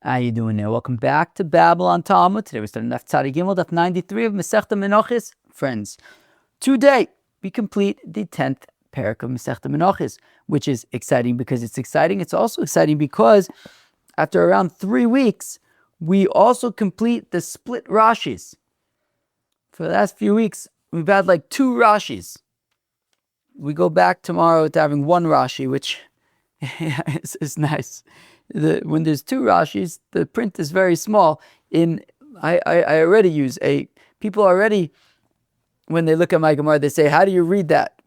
How you doing there? Welcome back to Babble on Talmud. Today we're starting Daf Gimel, Daf 93 of Masechta Menachos. Friends, today we complete the 10th parak of Masechta Menachos, which is exciting because it's exciting. It's also exciting because after around 3 weeks, we also complete the split Rashis. For the last few weeks, we've had like 2 Rashis. We go back tomorrow to having 1 Rashi, which is nice. When there's 2 Rashis, the print is very small. I already use people already, when they look at my Gemara, they say, how do you read that?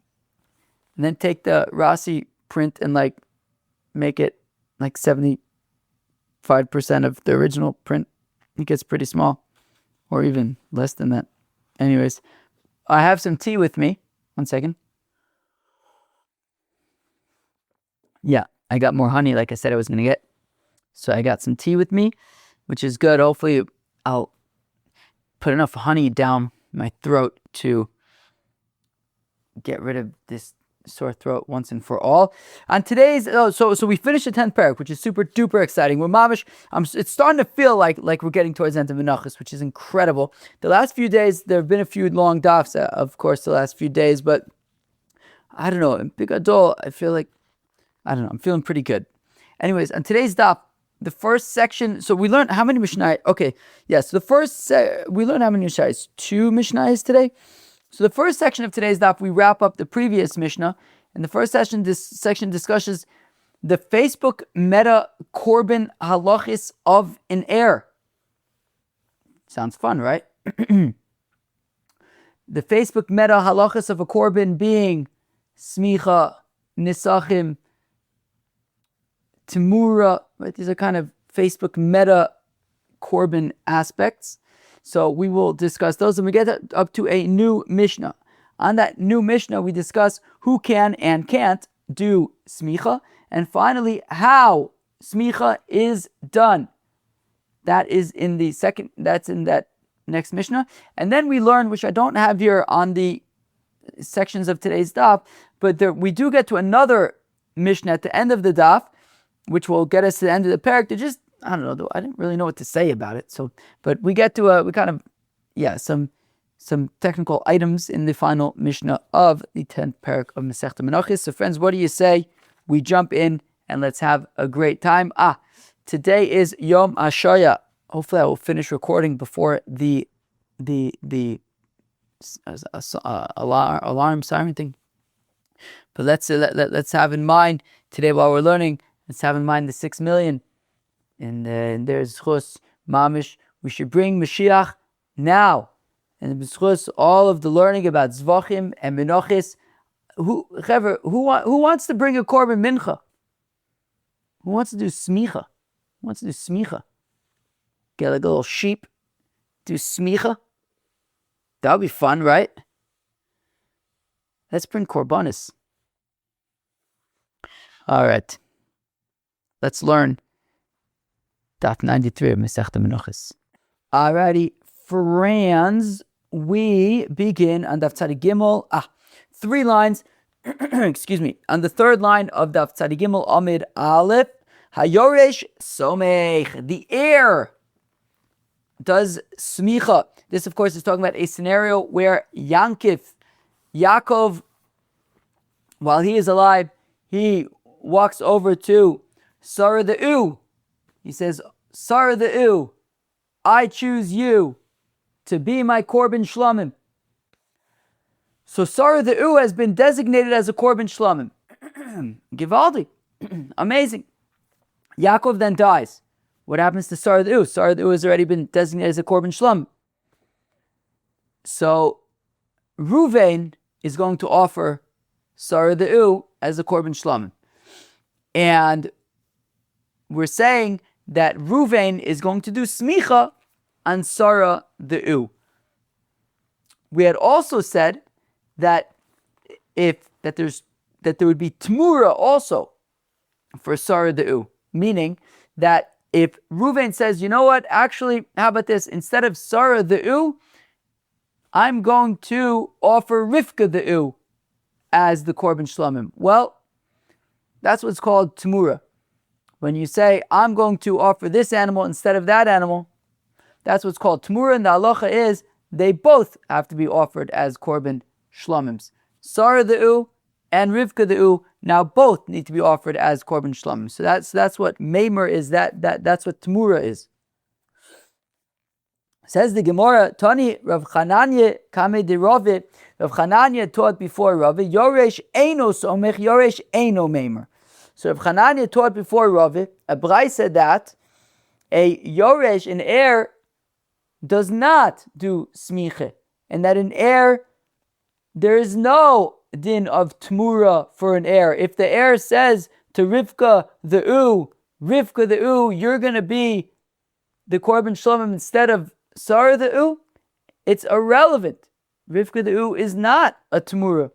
And then take the Rashi print and make it 75% of the original print. It gets pretty small, or even less than that. Anyways, I have some tea with me. 1 second. Yeah, I got more honey like I said I was going to get. So I got some tea with me, which is good. Hopefully I'll put enough honey down my throat to get rid of this sore throat once and for all. On today's, so we finished the 10th parak, which is super duper exciting. We're mamish. It's starting to feel like we're getting towards the end of Menachos, which is incredible. The last few days, there have been a few long dafs, of course, the last few days, but I don't know. In Bigadol, I feel like, I'm feeling pretty good. Anyways, on today's daf, the first section, so we learned how many Mishnayos? Okay, yes, so we learned how many Mishnayos? 2 Mishnayos today. So the first section of today's daf, we wrap up the previous Mishnah. And the first section, this section discusses the Facebook meta Korbin halachos of an heir. Sounds fun, right? The Facebook meta halachos of a Korbin being Semicha, Nisachim, Timura, right? These are kind of Facebook meta Korbin aspects. So we will discuss those, and we get up to a new Mishnah. On that new Mishnah, we discuss who can and can't do Semicha, and finally, how Semicha is done. That is in that next Mishnah. And then we learn, which I don't have here on the sections of today's daf, but we do get to another Mishnah at the end of the daf, which will get us to the end of the parak. To just, I don't know, I didn't really know what to say about it. So, but we get to some technical items in the final Mishnah of the 10th parak of Masechta Menachos. So friends, what do you say? We jump in and let's have a great time. Today is Yom HaShoya. Hopefully I will finish recording before the alarm siren thing. But let's have in mind today while we're learning, let's have in mind the 6 million. And there's Chus, Mamish. We should bring Mashiach now. And B'schus, all of the learning about Zvachim and Menachos. Who wants to bring a Korbin Mincha? Who wants to do Smicha? Who wants to do Smicha? Get like a little sheep, do Smicha? That would be fun, right? Let's bring Korbanis. All right. Let's learn Daf 93 of Masechta Menachos. Alrighty, friends, we begin on Daf Gimel. 3 lines. Excuse me. On the 3rd line of Daf Gimel, Amid Aleph, Hayoresh Somech. The heir does Smicha. This, of course, is talking about a scenario where Yaakov, while he is alive, he walks over to Sarah the U. He says, Sarah the U, I choose you to be my Korbin Shlamim. So Sarah the U has been designated as a Korbin Shlamim. Givaldi. Amazing. Yaakov then dies. What happens to Sarah the U? Sarah the U has already been designated as a Korbin Shlamim. So Ruvain is going to offer Sarah the U as a Korbin Shlamim. And we're saying that Ruvain is going to do Smicha on Sarah the U. We had also said that there would be Tmura also for Sarah the U, meaning that if Ruvain says, you know what, actually, how about this? Instead of Sarah the U, I'm going to offer Rivka the U as the Korbin Shlamim. Well, that's what's called Tmura. When you say, I'm going to offer this animal instead of that animal, that's what's called Tmura, and the halacha is they both have to be offered as Korbin Shlomims. Sarah the U and Rivka the U now both need to be offered as Korbin Shlomims. So that's what Meimer is, that's what Tmura is. Says the Gemara, Tani Rav Chananya Kame de Rave. Rav Chananya taught before Rave, Yoresh Eino Somech, Yoresh Eino Meimer. So Rav Chananya taught before Rave, a Brai said that a Yoresh, an heir, does not do Smicha, and that an heir, there is no din of Tmura for an heir. If the heir says to Rivka the U, you're going to be the Korbin Shlomim instead of Sarah the U, it's irrelevant. Rivka the U is not a Tmura.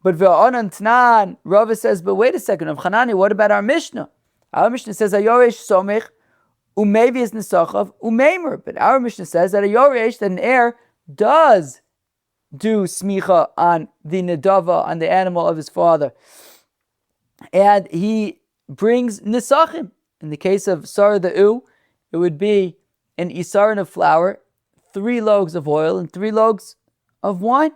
But Ve'onan Tnan, Rava says, but wait a second, of Chanani, what about our Mishnah? Our Mishnah says, Ayoresh Somech, Umevi is Nesachav, Umeimer. But our Mishnah says that a Yoresh, that an heir, does do Smicha on the Nedava, on the animal of his father. And he brings Nesachim. In the case of Sarah the U, it would be an isarin of flour, 3 loaves of oil, and 3 loaves of wine.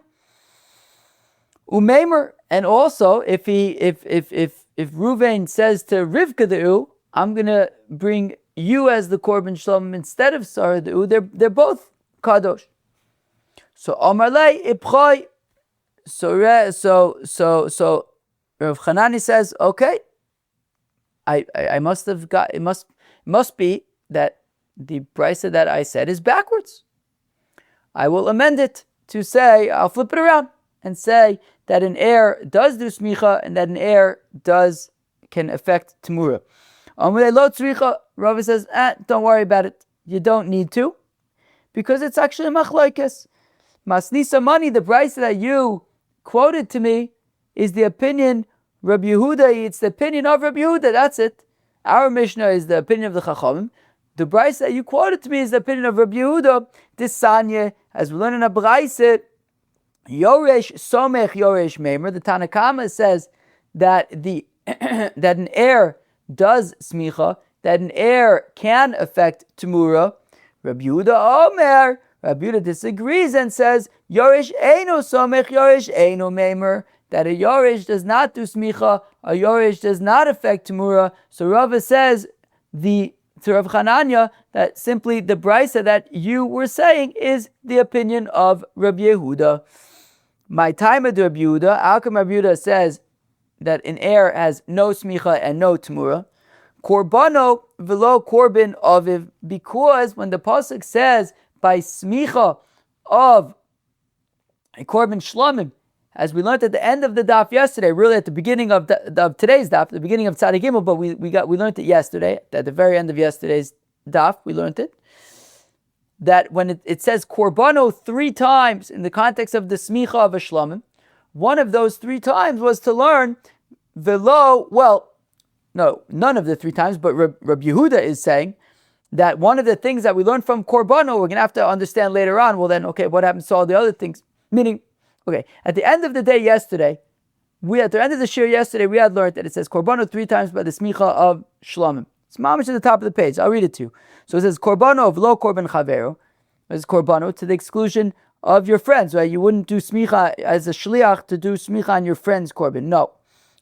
Umeimer, and also if Ruvain says to Rivka the U, I'm gonna bring you as the Korbin Shlom instead of Sarah the U, they're both kadosh. So Amarlei Ipchoi. So Rav Chanani says, okay, I must have got, it must be that the brisa that I said is backwards. I will amend it to say, I'll flip it around and say that an heir does do smicha and that an heir can affect Tmura. Rava says, don't worry about it. You don't need to, because it's actually a machlokes. Masnisa money, the brisa that you quoted to me, is the opinion Rabbi Yehuda. It's the opinion of Rabbi Yehuda. That's it. Our Mishnah is the opinion of the Chachamim. The brisa that you quoted to me is the opinion of Rabbi Yehuda. This Sanya, as we learn in a brisa, Yoresh Somech Yoresh Meimer. The Tanakama says that that an heir does smicha, that an heir can affect Temura. Rabbi Yehuda Omer. Rabbi Yehuda disagrees and says Yoresh Eino Somech Yoresh Eino Meimer. That a Yoresh does not do smicha, a Yoresh does not affect Temura. So Rava says to Rav Chananya that simply the brisa that you were saying is the opinion of Rabbi Yehuda. My time of Rabbi Yehuda, how come Rabbi Yehuda says that an heir has no smicha and no Temura? Korbano velo Korbin aviv, because when the pasuk says by smicha of a Korbin Shlomim, as we learned at the end of the daf yesterday, really at the beginning of today's daf, the beginning of Tzadik Gimel, but we learned it yesterday, at the very end of yesterday's daf, we learned it, that when it says Korbano 3 times in the context of the smicha of a Shlomim, one of those 3 times was to learn none of the 3 times, but Rabbi Yehuda is saying that one of the things that we learned from Korbano, we're going to have to understand later on, well then, okay, what happens to all the other things? Meaning, okay, at the end of the day yesterday, at the end of the shir yesterday, we had learned that it says Korbano 3 times by the smicha of Shlomim. It's mamish at the top of the page. I'll read it to you. So it says Korbano of lo Korban Chavero. It's Korbano to the exclusion of your friends, right? You wouldn't do smicha as a shliach to do smicha on your friend's Korban. No.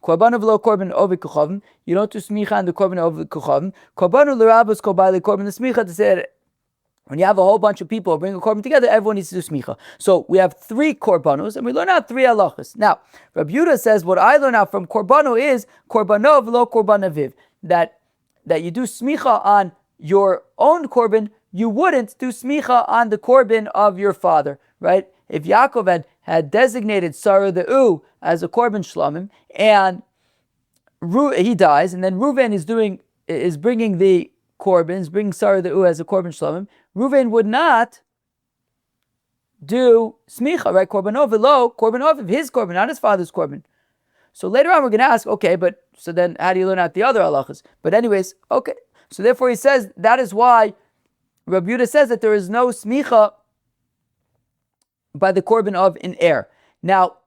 Korbano of lo Korban ovid kuchavim. You don't do smicha on the Korban ovid kuchavim. Korbano l'rabos korbali Korban the smicha, to say that when you have a whole bunch of people bring a korban together, everyone needs to do smicha. So we have 3 korbanos, and we learn out 3 halachos. Now, Rabbi Yehuda says what I learn out from korbano is korbano v'lo korban aviv, that you do smicha on your own korban, you wouldn't do smicha on the korban of your father, right? If Yaakov had designated Sarah the U as a korban shlomim, and he dies, and then Reuven is bringing the korbans, bringing Sarah the U as a korban shlomim, Reuven would not do smicha, right? Korban of his korban, not his father's korban. So later on we're going to ask, okay, but so then how do you learn out the other halachas? But anyways, okay. So therefore he says that is why Rabbi Yehuda says that there is no smicha by the korban of an heir. Now,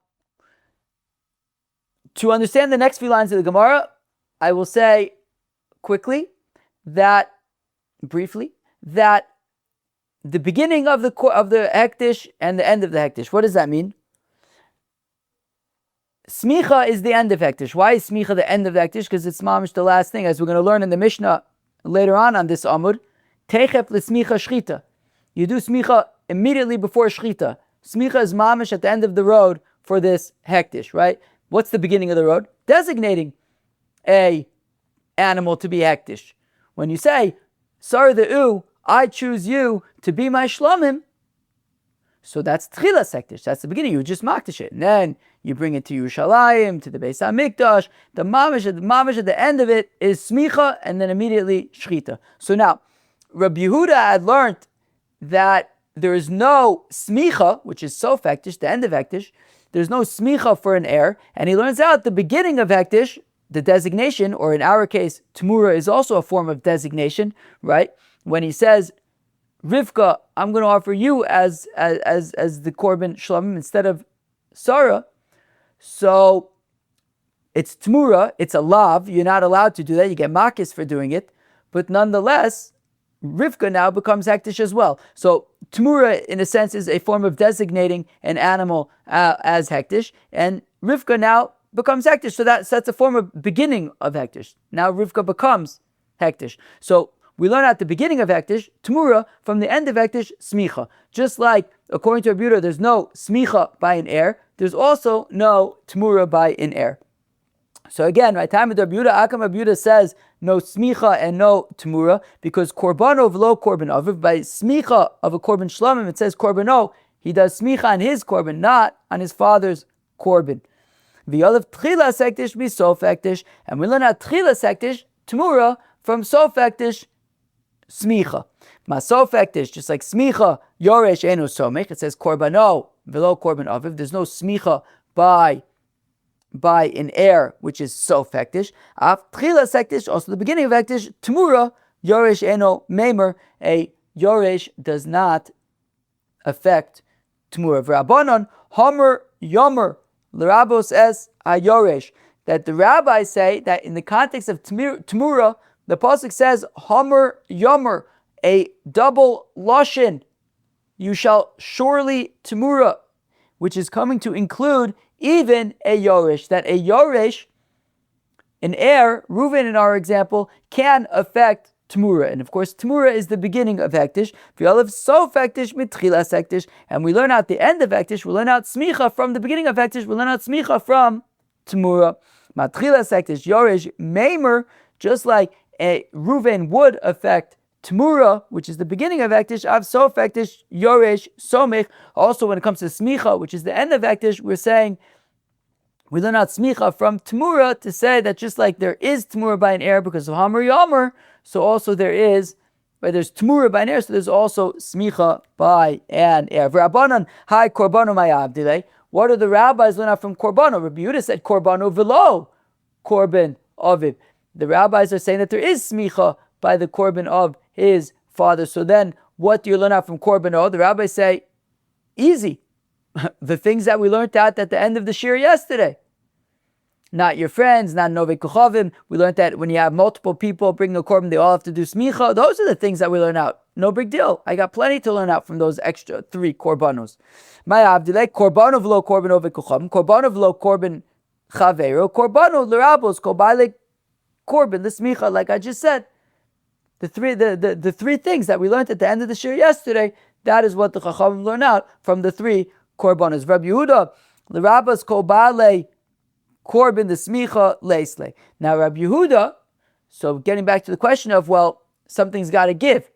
to understand the next few lines of the Gemara, I will say quickly that the beginning of the hektish and the end of the hektish. What does that mean? Smicha is the end of hektish. Why is smicha the end of the hektish? Because it's mamish the last thing, as we're going to learn in the Mishnah later on this amud. Techep l'smicha shchita. You do smicha immediately before shchita. Smicha is mamish at the end of the road for this hektish, right? What's the beginning of the road? Designating a animal to be hektish. When you say, sorry the u, I choose you to be my shlomim, so that's tchilas hektish. That's the beginning. You just makdish it, and then you bring it to Yerushalayim, to the Beis HaMikdash. The mamish at the end of it is smicha, and then immediately shchita. So now, Rabbi Yehuda had learned that there is no smicha, which is sof hektish, the end of hektish. There's no smicha for an heir, and he learns out the beginning of hektish, the designation, or in our case, Tamura is also a form of designation, right? When he says, Rivka, I'm going to offer you as the Korbin Shlomim instead of Sarah. So it's Tamura, it's a lav, you're not allowed to do that, you get makis for doing it, but nonetheless, Rivka now becomes hektish as well. So Tamura, in a sense, is a form of designating an animal as hektish, and Rivka now becomes hektish. So that's a form of beginning of hektish. Now Rivka becomes hektish. So we learn at the beginning of hektish, Tamura, from the end of hektish, smicha. Just like, according to Rabbi Yehuda, there's no smicha by an heir, there's also no Tamura by an heir. So again, right, time with Rabbi Yehuda, Akam Rabbi Yehuda says no smicha and no Tamura, because korbano v'lo korban aviv, by smicha of a korban shlomim, it says korbano, he does smicha on his korban, not on his father's korban. V'yolav tchilas hektish be sof hektish, and we learn out tchilas hektish, Tamura, from sof hektish, smicha. Masof hektish, just like smicha, yoresh eno somech, it says korbano v'lo korban aviv, there's no smicha by an heir, which is sof hektish. Af tchilas hektish, also the beginning of hektish, Tamura, yoresh eno meimer, a yoresh does not affect Tamura. V'rabanan, homer yomer, l'rabos es hayoresh, that the rabbis say that in the context of Tamura, the pasuk says, homer yomer, a double lashon, you shall surely Tamura, which is coming to include even a yoresh, that a yoresh, an heir, Reuven in our example, can affect Tamura. And of course, Tamura is the beginning of hektish. V'yolav sof hektish mitchilas hektish. And we learn out the end of hektish, we learn out smicha from the beginning of hektish, we learn out smicha from Tamura. Matchilas hektish, yoresh, meimer, just like a Reuven would affect Tamura, which is the beginning of hektish, av sof hektish, yoresh, somech. Also when it comes to smicha, which is the end of hektish, we're saying, we learn out smicha from Tamura to say that just like there is Tamura by an heir because of Hamar Yomer, so also there's Tamura by an heir, so there's also smicha by an heir. V'rabanan, hi korbano ma'avdile. What do the rabbis learn out from korbano? Rabbi Yehuda said korbano v'lo korban aviv. The rabbis are saying that there is smicha by the korban of his father. So then, what do you learn out from korbano? The rabbis say, easy. The things that we learned out at the end of the shir yesterday. Not your friends, not Novei Kuchavim. We learned that when you have multiple people bringing a korban, they all have to do smicha. Those are the things that we learn out. No big deal. I got plenty to learn out from those extra 3 korbanos. My abdilei, korbano v'lo korban Novei Kuchavim, korbano v'lo korban chavero, korbano l'rabos, kobalei korban, the smicha, like I just said. The three things that we learned at the end of the shir yesterday, that is what the Chachamim learn out from the 3 korbanos. Rabbi Yehuda, the rabbis kobalei Korbin, the smicha, leisle. Now Rabbi Yehuda, so getting back to the question of, well, something's got to give.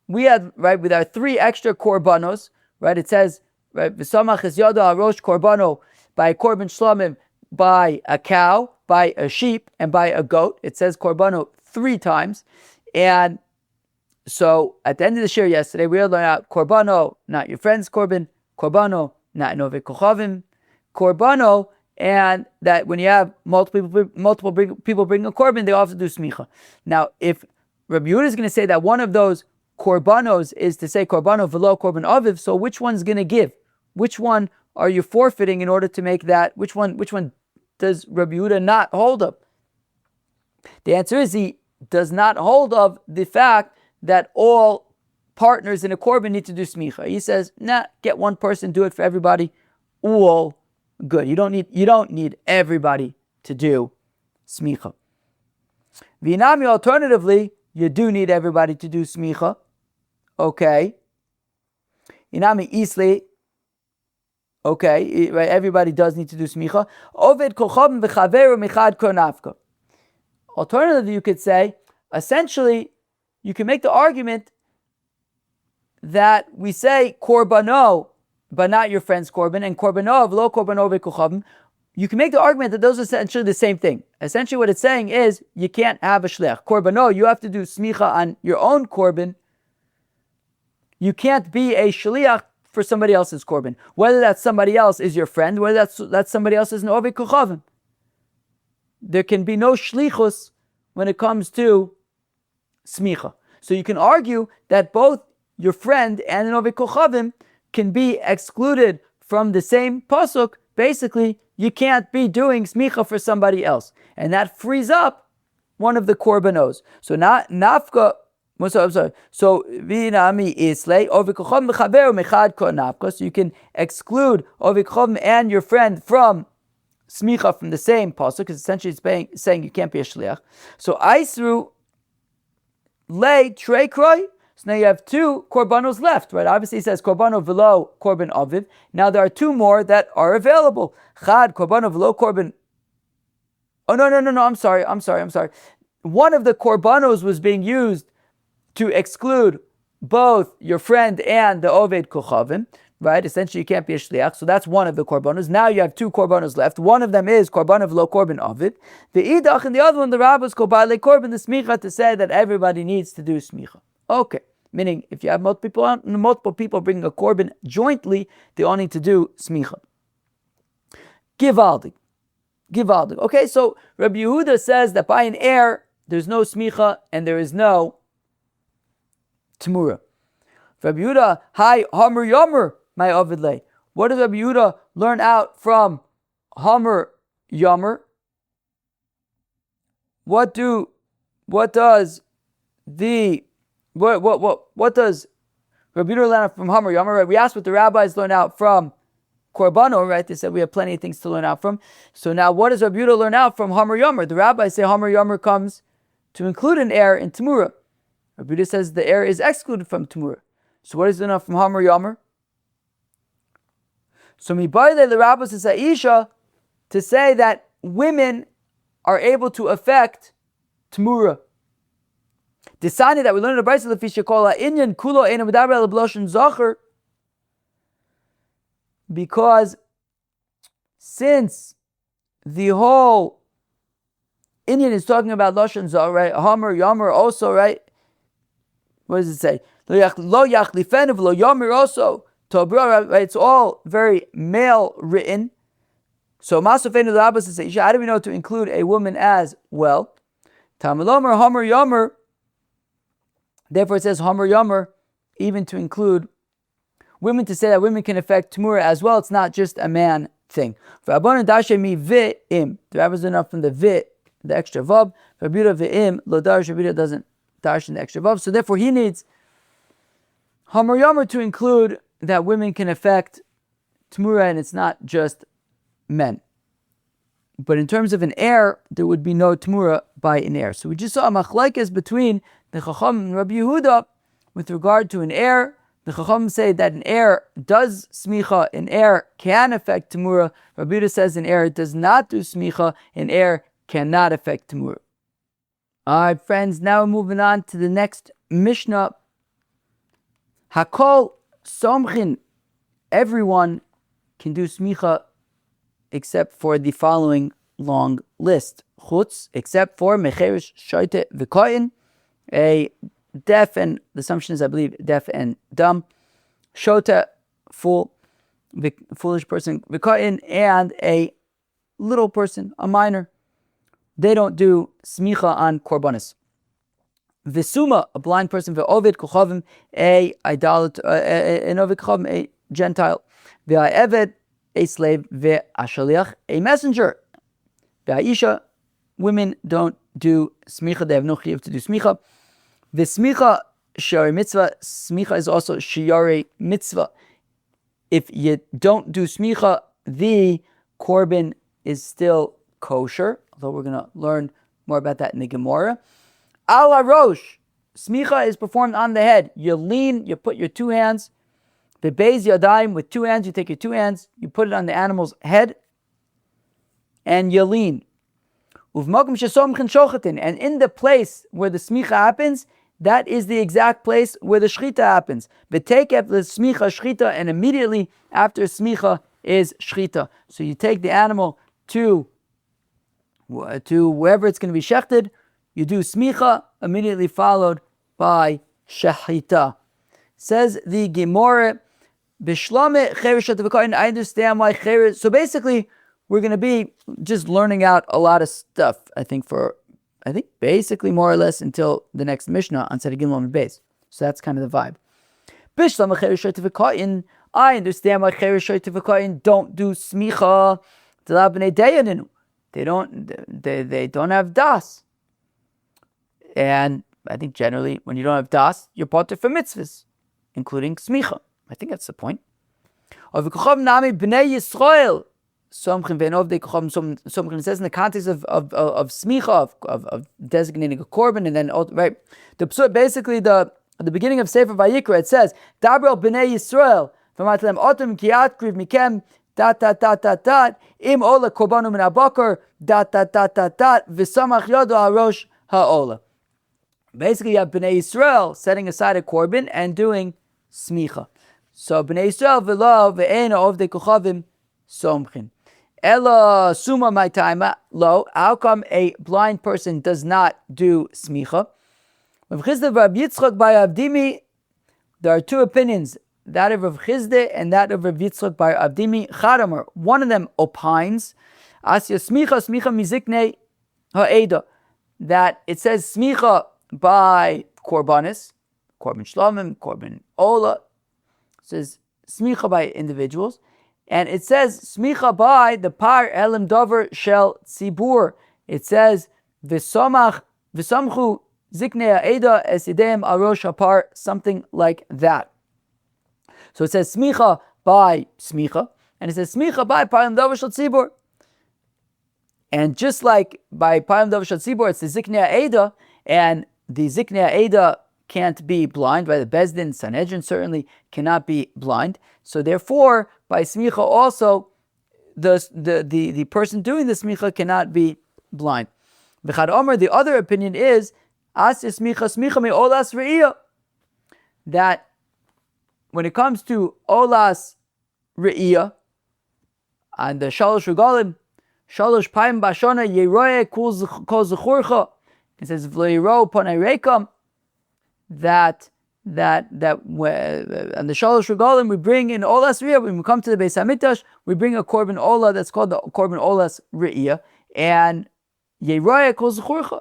We had, right, with our 3 extra korbanos, right, it says, right, v'samach es yada harosh korbano, by a korban shlomim, by a cow, by a sheep, and by a goat. It says korbano 3 times. And so at the end of the shir yesterday, we learned out korbano, not your friend's korban, korbano, not Novei Kuchavim, korbano, and that when you have multiple people bring a korban, they also do smicha. Now, if Rabbi Yehuda is going to say that one of those korbanos is to say korbano v'lo korban aviv, so which one's going to give? Which one are you forfeiting in order to make that? Which one does Rabbi Yehuda not hold up? The answer is he does not hold of the fact that all partners in a Korbin need to do Smicha. He says, nah, get one person, do it for everybody, all good. You don't need everybody to do Smicha. V'inami, alternatively, you do need everybody to do Smicha. Okay. Inami Isli. Okay, right, everybody does need to do Smicha. Oved kochavim v'chaveru michad konafka. Alternatively, you could say, essentially, you can make the argument that we say korbano, but not your friend's Korbin, and korbano of lo korbano v'kochavim. You can make the argument that those are essentially the same thing. Essentially, what it's saying is you can't have a shliach. Korbano, you have to do smicha on your own Korbin. You can't be a shliach for somebody else's Korbin. Whether that somebody else is your friend, whether that somebody else is an oved kochavim. There can be no shlichus when it comes to smicha. So you can argue that both your friend and an oved kochavim can be excluded from the same pasuk. Basically, you can't be doing smicha for somebody else. And that frees up one of the korbanos. So not nafka. So vinami islay ovikochom mechaveru mechad ko nafka. So you can exclude ovikochom and your friend from smicha from the same pasuk, because essentially it's saying you can't be a shliach. So aisru lay trei kroi. So now you have two korbanos left, right? Obviously it says korbano v'lo korban aviv. Now there are two more that are available. Chad korbano v'lo korban. Oh no! I'm sorry. One of the korbanos was being used to exclude both your friend and the oved kochavim, right? Essentially, you can't be a shliach. So that's one of the korbanos. Now you have two korbanos left. One of them is korban of lo korban aviv. The idach, and the other one, the rabbis call ba'alei korban the smicha, to say that everybody needs to do smicha. Okay, meaning if you have multiple people bringing a korban jointly, they all need to do smicha. Givaldig. Okay, so Rabbi Yehuda says that by an heir, there's no smicha and there is no Tamura. Rabbi Yehuda, hi, Hamar Yomer, my Ovidle. What does Rabbi Yehuda learn out from Hamar Yomer? What does Rabbi Yehuda learn out from Hamar Yomer? Right? We asked what the rabbis learn out from Korbano, right? They said we have plenty of things to learn out from. So now what does Rabbi Yehuda learn out from Hamar Yomer? The rabbis say Hamar Yomer comes to include an heir in Tamura. Rabbi Yehuda says the heir is excluded from Tamura. So what is enough from Hamar Yomer? So mibayle the rabbis is Aisha to say that women are able to affect Tamura. Decided that we learned in the Brayso lefisha kol ha'inyan kulo eina medaber el b'loshen zacher, because since the whole Inyan is talking about loshen zacher, right? Hamar Yomer also, right? What does it say? Lo yachlifenu v'lo yomer also. Right? It's all very male written. So masofenu l'abas is Isha. How do we know to include a woman as well? Tamilomer Hamar Yomer. Therefore it says Hamar Yomer, even to include women, to say that women can affect Tamura as well. It's not just a man thing. The rabbis enough from the vi, the extra vav. Rabbi Yehuda v'im lo darish. Rabbi Yehuda doesn't darish in the extra vav. So therefore he needs Hamar Yomer to include that women can affect Tamura, and it's not just men. But in terms of an heir, there would be no Tamura by an heir. So we just saw a machlekes between the Chacham and Rabbi Yehuda with regard to an heir. The Chacham say that an heir does smicha, an heir can affect Tamura. Rabbi Yehuda says an heir does not do smicha, an heir cannot affect Tamura. Alright, friends, now we're moving on to the next Mishnah. Hakol somchin, everyone can do smicha except for the following long list. Chutz, except for mecherish shoite v'koyin, a deaf, and the assumption is, I believe, deaf and dumb, shota, foolish person, v'koyin, and a little person, a minor. They don't do smicha on korbanos. V'suma, a blind person, v'ovid kochavim, a idolater, an ovid kochavim, a Gentile, v'ha'eved, a slave, v'ashaliach, a messenger, v'ha'isha, women don't do smicha. They have no chiyuv to do smicha. The smicha shiari mitzvah. Smicha is also shiari mitzvah. If you don't do smicha, the Korbin is still kosher, although we're going to learn more about that in the Gemara. Ala rosh, smicha is performed on the head. You lean, you put your two hands, bebeis yadayim, with two hands, you take your two hands, you put it on the animal's head, and you lean. Uvmakum shesomchin shochatin, and in the place where the smicha happens, that is the exact place where the shchita happens. V'tekef the smicha shchita, and immediately after smicha is shchita. So you take the animal to wherever it's going to be shechted, you do smicha, immediately followed by shechita. Says the Gemara, Bishlame cheir shetavakayin. I understand why cheir. So basically, we're going to be just learning out a lot of stuff, I think basically more or less until the next Mishnah on Seder Gimel and Beis. So that's kind of the vibe. Bishlame cheir shetavakayin. I understand why cheir shetavakayin don't do smicha. They don't have das. And I think generally when you don't have das, you're parted for mitzvahs, including smicha. I think that's the point. It says in the context of smicha, of designating a Korbin, and then right, basically the beginning of Sefer Vayikra, it says Dabrel b'nei Yisrael v'matlem otem kiat kriv mikem im ola korbanu min abakar v'samach yado harosh ha'ola. Basically, you have b'nei Yisrael setting aside a Korbin and doing smicha. So b'nei Yisrael v'lo ve'ena ovdei kochavim somchin. Ela suma my time lo. How come a blind person does not do smicha? There are two opinions, that of Rav Chizde and that of Rav Yitzchak bar Avdimi. Chadamer, one of them opines, Asya smicha miziknei ha'eda, that it says smicha by korbanis, Korbin Shlomim, Korbin Ola. It says smicha by individuals. And it says smicha by the par elim dover shel tzibur. It says v'samchu ziknei ha'eda esidem arosh hapar, something like that. So it says smicha by smicha, and it says smicha by par elim dover shel tzibur. And just like by par elim dover shel tzibur, it's the ziknei ha'eda, and the ziknei ha'eda can't be blind, by the Bezdin, Sanhedrin certainly cannot be blind. So therefore, by smicha also, the person doing the smicha cannot be blind. V'chad omer, the other opinion is, as smicha me olas re'iyah, that when it comes to olas re'iyah, and the shalosh regalim, shalosh paim bashona yeroye kol zechurcha, it says v'lo panei rekam, that on the shalosh regalim we bring in olas re'iyah. When we come to the Beis Hamikdash, we bring a Korbin Ola that's called the Korbin Olas re'iyah, and yeroye kol zechurcha.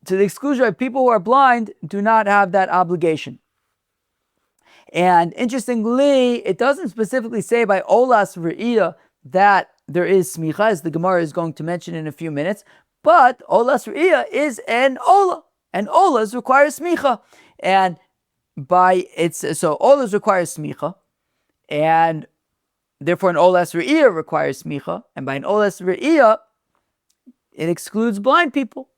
To the exclusion of people who are blind, do not have that obligation. And interestingly, it doesn't specifically say by olas re'iyah that there is smicha, as the Gemara is going to mention in a few minutes, but olas re'iyah is an ola, and olas require smicha. And so olas requires smicha, and therefore an olas re'iyah requires smicha, and by an olas re'iyah, it excludes blind people,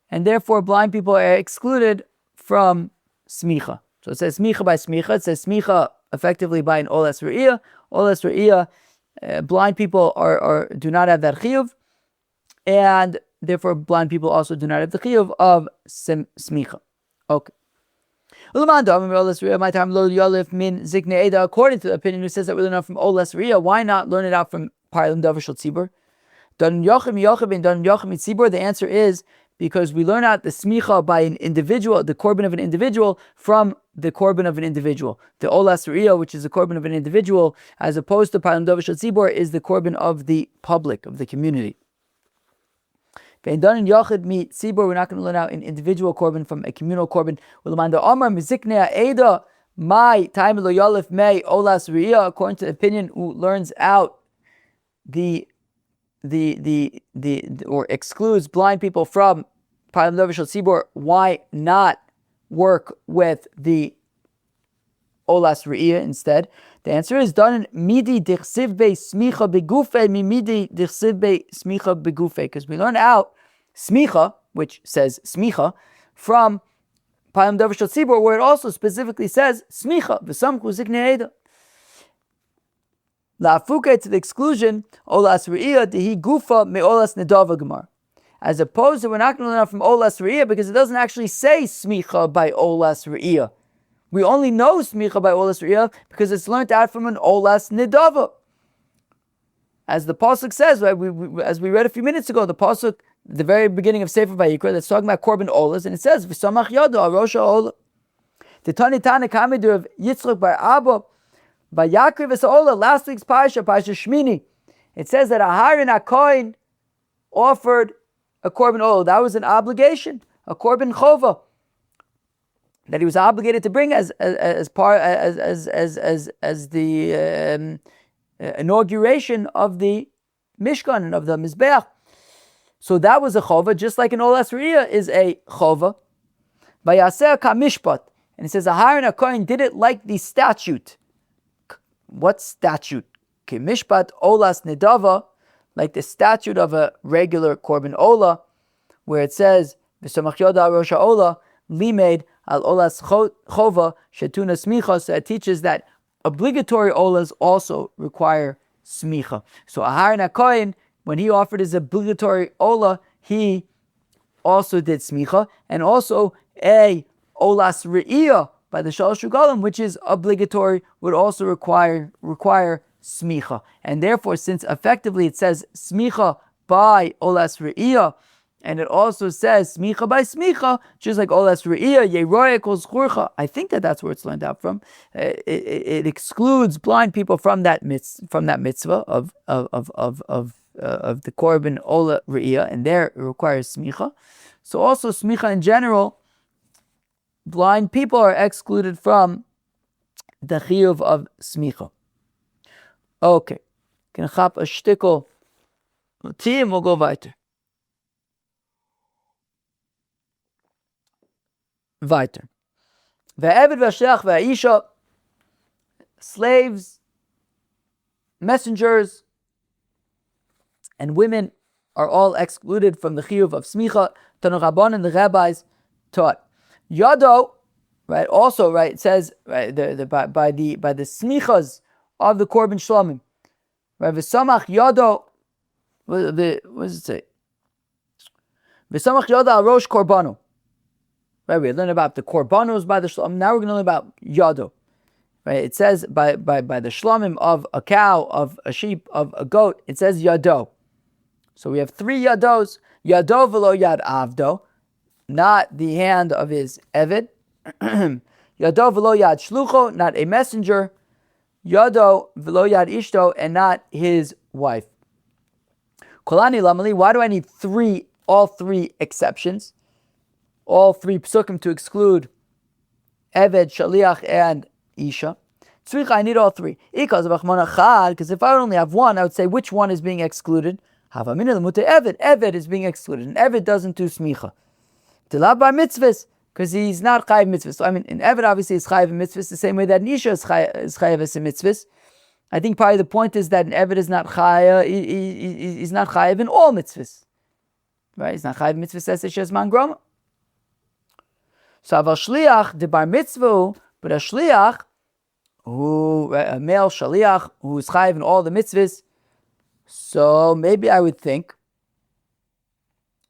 and therefore blind people are excluded from smicha. So it says smicha by smicha. It says smicha effectively by an olas re'iyah. Olas re'iyah, blind people do not have that chiyuv, and therefore blind people also do not have the chiyuv of smicha. Okay. According to the opinion who says that we learn out from olas re'iyah, why not learn it out from parlim davar shel tzibur? The answer is because we learn out the smicha by an individual, the Korbin of an individual, from the Korbin of an individual. The olas re'iyah, which is the Korbin of an individual, as opposed to parlim davar shel tzibur, is the Korbin of the public, of the community. We're not going to learn out an individual Korbin from a communal Korbin. According to the opinion who learns out the or excludes blind people from Palam Dover Shel Tzibor, why not work with the Olas Re'iyah instead? The answer is done midi dichsiv be smicha begufe mimidi dichsiv be smicha begufe, because we learn out smicha, which says smicha, from Palam Dover Shel Tzibor, where it also specifically says smicha v'samchu ziknei eda. La'afuke, to the exclusion, Olas Re'iyah dehi gufa me Olas Nedava Gemar. As opposed to, we're not going to learn out from Olas Re'iyah because it doesn't actually say Smicha by Olas Re'iyah. We only know Smicha by Olas Re'iyah because it's learned out from an Olas Nedava. As the Pasuk says, right, as we read a few minutes ago, the Pasuk, the very beginning of Sefer Vayikra, that's talking about Korbin Olas, and it says, V'samach yado arosha ola. The Tani Tana Kamidur of Yitzchak bar Abba, by Yaakov Esaola, last week's Parsha Shmini, it says that a heir and a kohen offered a Korbin Ola. That was an obligation, a Korbin Chova, that he was obligated to bring as the inauguration of the Mishkan and of the Mizbeach. So that was a Chova, just like an Olas Re'iyah is a Chova. Vayaseh Kamishpat, and it says a heir and a kohen did it like the statute. What statute? Mishpat Olas Nedava, like the statute of a regular Korbin Ola, where it says V'samach yoda rosha Ola limed al Olas Chova shetuna smicha. So it teaches that obligatory Olas also require smicha. So a heir and a kohen, when he offered his obligatory Ola, he also did smicha, and also a Olas Re'iyah by the Shalosh Regalim, which is obligatory, would also require smicha. And therefore, since effectively it says smicha by Olas Re'iyah, and it also says smicha by smicha, just like Olas Re'iyah, yeroye kol zchurcha, I think that's where it's learned out from. It excludes blind people from that mitzvah of the Korbin Ola Re'iyah, and there it requires smicha. So also smicha in general, blind people are excluded from the chiyuv of smicha. Okay. Can chap a shtickle tea and we'll go weiter. Weiter. Ve'eved ve'shliach ve'isha, slaves, messengers, and women are all excluded from the chiyuv of smicha. Tanu Rabban and the rabbis taught. Yado, right? Also, right? It says right by the smichas of the Korbin Shlomim, right? V'samach yado. What does it say? V'samach yado al rosh korbano. Right? We learned about the korbanos by the Shlomim. Now we're going to learn about yado. Right? It says by the Shlomim of a cow, of a sheep, of a goat. It says yado. So we have three yados. Yado v'lo yad avdo. Not the hand of his eved. Yado v'lo yad shlucho, not a messenger. Yado v'lo yad ishto, and not his wife. Kolani lamali, why do I need all three exceptions? All three psukim to exclude eved, shaliach, and isha. Tzricha, I need all three. Because if I only have one, I would say which one is being excluded. Eved is being excluded, and eved doesn't do smicha. Tilab bar mitzvahs, because he's not chayiv mitzvahs. So an eved obviously is chayiv mitzvahs the same way that an isha is chayiv as a mitzvahs. I think probably the point is that an eved is not chayiv. He's not chayiv in all mitzvahs, right? He's not chayiv mitzvahs as isha is man groma. So aval shliach de bar mitzvah, but a shliach, a male shaliach who is chayiv in all the mitzvahs. So maybe I would think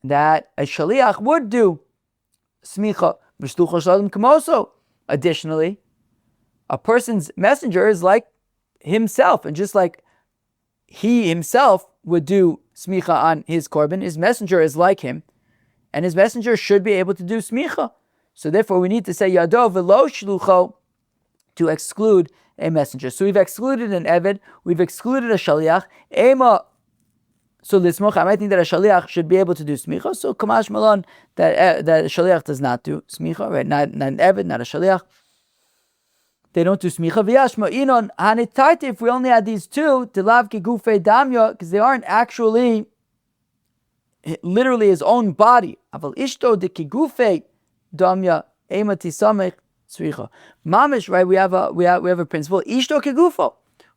that a shaliach would do smicha. Additionally, a person's messenger is like himself, and just like he himself would do smicha on his korban, his messenger is like him, and his messenger should be able to do smicha. So therefore, we need to say yado v'lo shlucho to exclude a messenger. So we've excluded an eved, we've excluded a shaliach. Ema, so lismoch, I might think that a shaliach should be able to do smicha. So kamash malon that a shaliach does not do smicha, right? Not an eved, not a shaliach. they don't do smicha. V'yashma inon hanitaita. If we only had these two, delav kegufei damya, because they aren't actually literally his own body. Aval ishto de kegufei damya ema tisamech tzricha. Mamish, right? We have a principle. Ishto kegufo.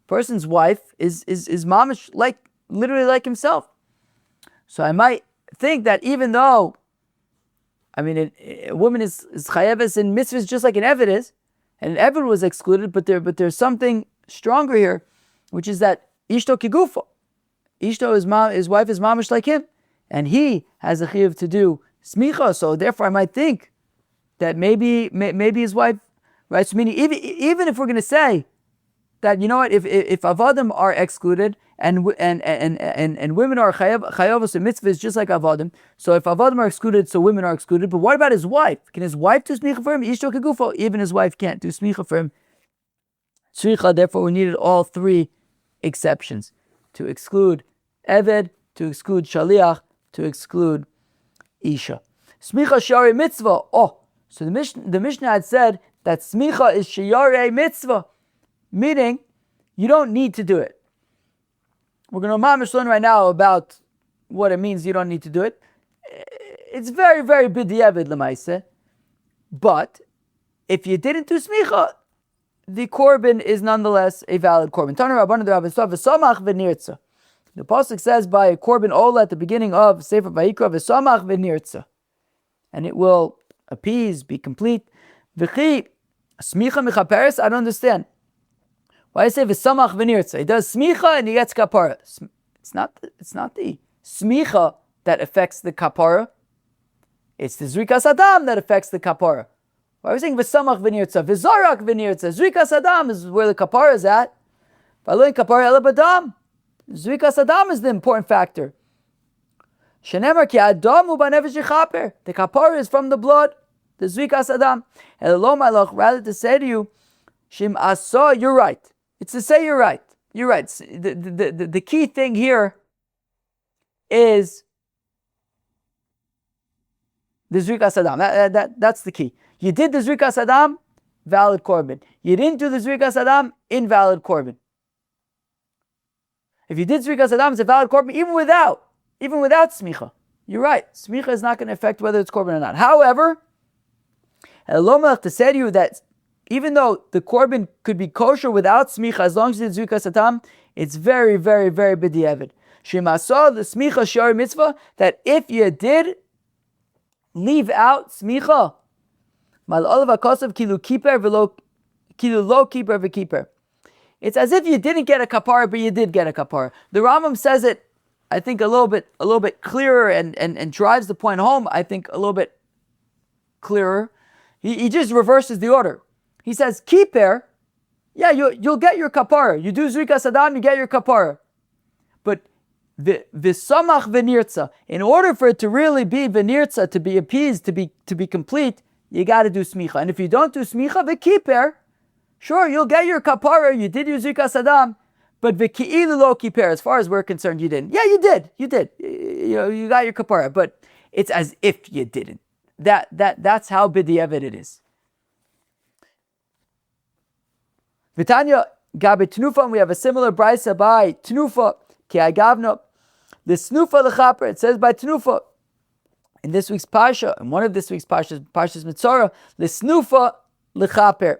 Person's wife is mamish, like literally like himself. So I might think that even though, I mean, a woman is chayeves in mitzvahs just like an eved is, and an eved was excluded, but there's something stronger here, which is that ishto kigufo. Ishto, his wife is mamish like him, and he has a chiyuv to do smicha. So therefore, I might think that maybe his wife, right? So meaning even if we're going to say that, you know what, if avadim are excluded and women are chayavos and mitzvahs just like avadim, so if avadim are excluded, so women are excluded. But what about his wife? Can his wife do smicha for him? Ishto kegufo. Even his wife can't do smicha for him. Tzricha. Therefore, we needed all three exceptions to exclude eved, to exclude shaliach, to exclude isha. Smicha shari mitzvah. Oh, so the Mishnah had said that smicha is shiyarei mitzvah, meaning you don't need to do it. We're going to mamish learn right now about what it means you don't need to do it. It's very, very b'diavad l'maaseh. But if you didn't do smicha, the Korbin is nonetheless a valid Korbin. The pasuk says by a Korbin ola at the beginning of Sefer Vayikra v'samach v'nirtza, and it will appease, be complete. V'chi smicha mechaperes. I don't understand. Why say v'samach v'nirtza? He does smicha and he gets kapara. It's not the smicha that affects the kapara. It's the zrikas adam that affects the kapara. Why are we saying v'samach v'nirtza? V'zarak v'nirtza. Zrikas adam is where the kapara is at. V'aloin kapara ela badam. Zrikas adam is the important factor. Shenemar ki adamu b'nefesh yichaper. The kapara is from the blood. The zrikas adam. Elo malach, rather to say to you, shim asa, you're right. It's to say you're right. You're right. The key thing here is the zrikas adam. That's the key. You did the zrikas adam, valid Korbin. You didn't do the zrikas adam, invalid Korbin. If you did zrikas adam, it's a valid Korbin even without smicha. You're right. Smicha is not going to affect whether it's Korbin or not. However, Elomelech to say to you that even though the Korbin could be kosher without smicha, as long as it's zrikas adam, it's very, very, very b'diavad. Shemasa the smicha shari mitzvah, that if you did leave out smicha, mal olav hakosav kilu kiper v'lo kilu lo kiper v'kiper. It's as if you didn't get a kapara, but you did get a kapara. The Rambam says it, I think, a little bit clearer and drives the point home, I think, a little bit clearer. He just reverses the order. He says, kiper, yeah, you'll get your kapara. You do zrikas adam, you get your kapara. But the samach v'nirtza, in order for it to really be v'nirtza, to be appeased, to be complete, you got to do smicha. And if you don't do smicha, v'kiper, sure, you'll get your kapara. You did your zrikas adam, but v'ki'ilu lo kiper, as far as we're concerned, you didn't. Yeah, you did. You got your kapara, but it's as if you didn't. That's how b'diavad it is. V'tanya gabe tenufa, and we have a similar brisa by tenufa ki agavna the snufa lechaper. It says by tenufa in this week's parsha, in one of this week's parshas Mitzorah, the snufa lechaper.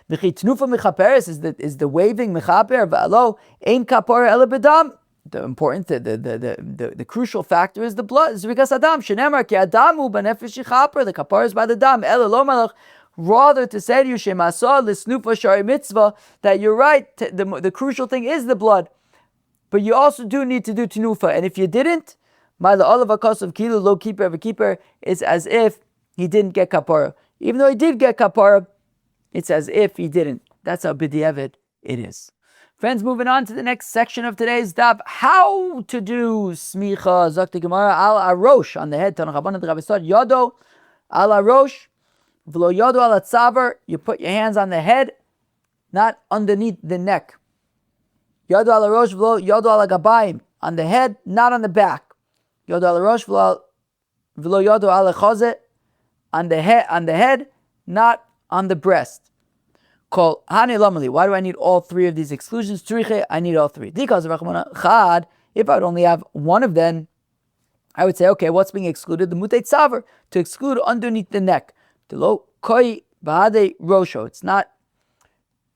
V'chi tenufa mechaperes is the waving mechaper. V'alo ein kapara ela bedam. The important, the crucial factor is the blood. Zrikas adam shenemar ki adamu b'nefesh yichaper. The kapara is by the dam. Ela lo malach. Rather to say to you, Shemasa l'snufa shari mitzvah, that you're right, the crucial thing is the blood. But you also do need to do tenufa. And if you didn't, Ma'ala olav hakosav kilu lo kiper v'kiper, is as if he didn't get kapara. Even though he did get kapara, it's as if he didn't. That's how b'diavad it is. Friends, moving on to the next section of today's daf, how to do smicha. Zakti Gemara al arosh, on the head. Tanach Rabbanan Rabbi Yodo al arosh. V'lo yodo al atzavar, you put your hands on the head, not underneath the neck. Yodo al arosh, v'lo yodo al gabayim, on the head, not on the back. Yodo al arosh, v'lo yodo al chazet, on the head, not on the breast. Kol Hani Lamali. Why do I need all three of these exclusions? Tzriche, I need all three. Because of Rachmana Chad, if I would only have one of them, I would say, okay, what's being excluded? The Mutei Tzaver, to exclude underneath the neck. The Lo Koi Bahade Rosho. It's not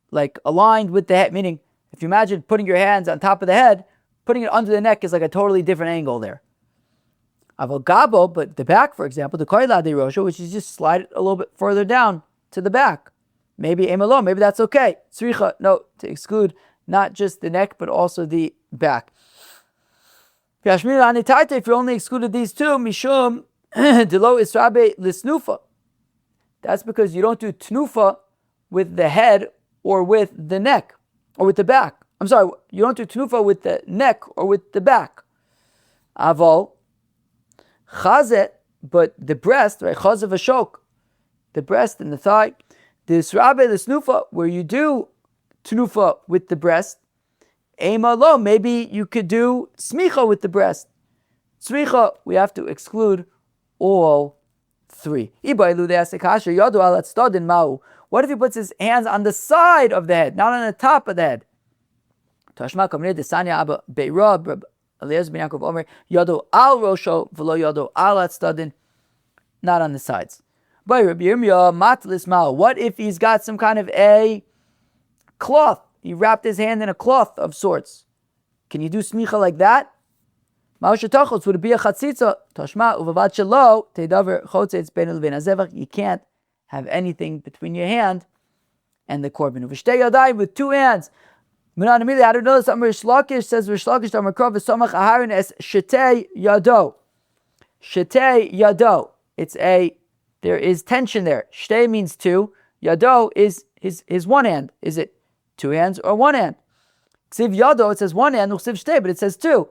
like aligned with the head, meaning if you imagine putting your hands on top of the head, putting it under the neck is like a totally different angle there. Aval Gabo, but the back, for example, the Koi Lade Rosho, which is just slide it a little bit further down to the back. Maybe Emelo, maybe that's okay. Tzricha, no, to exclude not just the neck, but also the back. If you only excluded these two, Mishum Delo Israbe Lisnufa. That's because you don't do Tnufa with the head or with the neck or with the back. I'm sorry, you don't do Tnufa with the neck or with the back. Aval Chazet, but the breast, right? Chazav Ashok, the breast and the thigh. The Israbe Lisnufa, where you do Tnufa with the breast. Ema lo, maybe you could do Smicha with the breast. Smicha, we have to exclude all three. What if he puts his hands on the side of the head, not on the top of the head? Not on the sides. What if he's got some kind of a cloth? He wrapped his hand in a cloth of sorts. Can you do smicha like that? Would it be a chatzitza? You can't have anything between your hand and the Korbin. With two hands. How do you know this? Rish Lakish says, Rish Lakish es shetei yado. Shetei yado. There is tension there. Shtei means two. Yado is his one hand. Is it two hands or one hand? Ksiv yado, it says one hand. Ksiv shtei, but it says two.